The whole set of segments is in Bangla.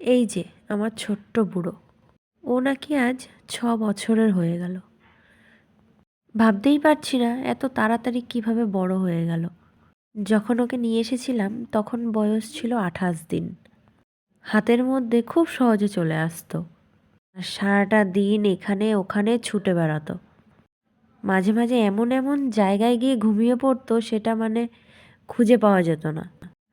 এই যে আমার ছোট্ট বুড়ো, ও নাকি আজ 6 বছরের হয়ে গেল। ভাবতেই পারছি না এত তাড়াতাড়ি কিভাবে বড় হয়ে গেল। যখন ওকে নিয়ে এসেছিলাম তখন বয়স ছিল 28 দিন। হাতের মধ্যে খুব সহজে চলে আসতো আর সারাটা দিন এখানে ওখানে ছুটে বেড়াতো। মাঝে মাঝে এমন এমন জায়গায় গিয়ে ঘুমিয়ে পড়তো, সেটা মানে খুঁজে পাওয়া যেত না।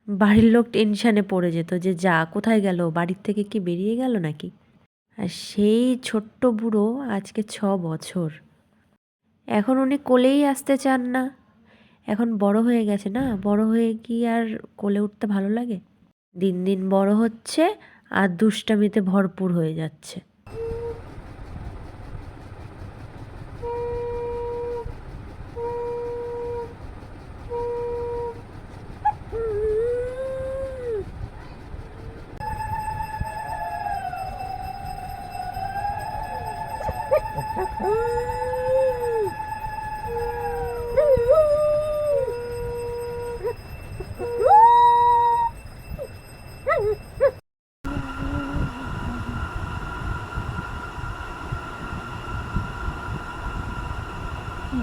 বাড়ির লোক টেনশানে পড়ে যেত যে যা কোথায় গেল, বাড়ির থেকে কি বেরিয়ে গেল নাকি। আর সেই ছোট্ট বুড়ো আজকে 6 বছর। এখন উনি কোলেই আসতে চান না। এখন বড় হয়ে গেছে না, বড় হয়ে কি আর কোলে উঠতে ভালো লাগে? দিন দিন বড় হচ্ছে আর দুষ্টামিতে ভরপুর হয়ে যাচ্ছে।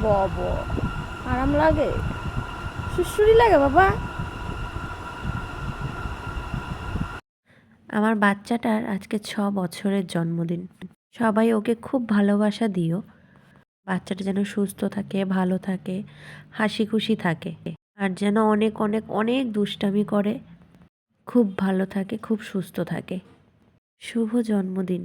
বাবা, আরাম লাগে, সুড়সুড়ি লাগে বাবা। আমার বাচ্চাটার আজকে 6 বছরের জন্মদিন। সবাই ওকে খুব ভালোবাসা দিও। বাচ্চাটা যেন সুস্থ থাকে, ভালো থাকে, হাসি খুশি থাকে, আর যেন অনেক অনেক অনেক দুষ্টামি করে, খুব ভালো থাকে, খুব সুস্থ থাকে। শুভ জন্মদিন।